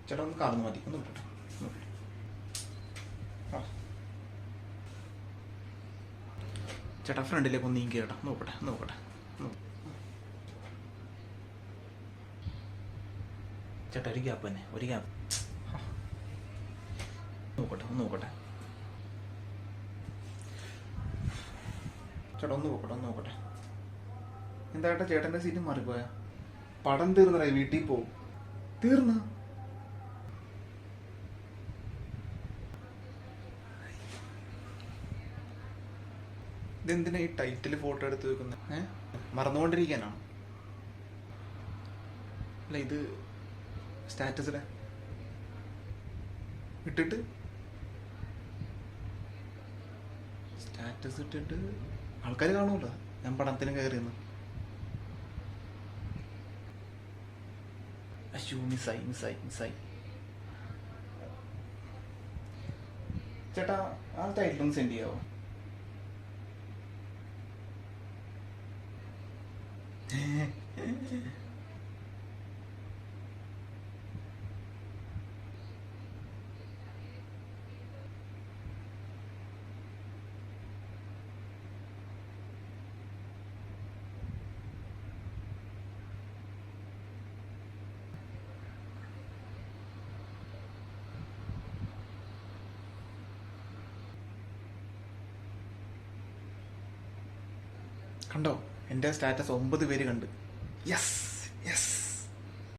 ചേട്ടാ ഒന്ന് കാണുന്നു മതി, ഒന്ന് വിട്ടോട്ടെ. ചേട്ടാ ഫ്രണ്ടിലേക്ക് ഒന്ന് നീങ്ങി കേട്ടോ, നോക്കട്ടെ നോക്കട്ടെ. ചേട്ടാ ഒരു ഗ്യാപ്പ് തന്നെ, ഒരു ഗ്യാപ്പ്. നോക്കട്ടെ ഒന്ന് നോക്കട്ടെ. ചേട്ടാ ഒന്ന് നോക്കട്ടെ, ഒന്ന് നോക്കട്ടെ. എന്താ ചേട്ടാ ചേട്ടൻ്റെ സീറ്റ് മാറിപ്പോയാ? പടം തീർന്നറേ, വീട്ടിൽ പോവും. തീർന്ന ഇതെന്തിനാ ഈ ടൈറ്റിൽ ഫോട്ടോ എടുത്ത് വെക്കുന്നത്? മറന്നുകൊണ്ടിരിക്കാനാണ്? അല്ല ഇത് സ്റ്റാറ്റസിടെ ഇട്ടിട്ട് സ്റ്റാറ്റസ് ഇട്ടിട്ട് ആൾക്കാർ കാണുമല്ലോ ഞാൻ പടത്തിന് കയറിയെന്ന്. അയ്യോ മിസ്സായി മിസ്സായി മിസ്സായി. ചേട്ടാ ആ ടൈറ്റിലൊന്ന് സെൻഡ് ചെയ്യാവോ? കണ്ടോ എൻ്റെ സ്റ്റാറ്റസ് 9 പേര് കണ്ട്. Yes yes.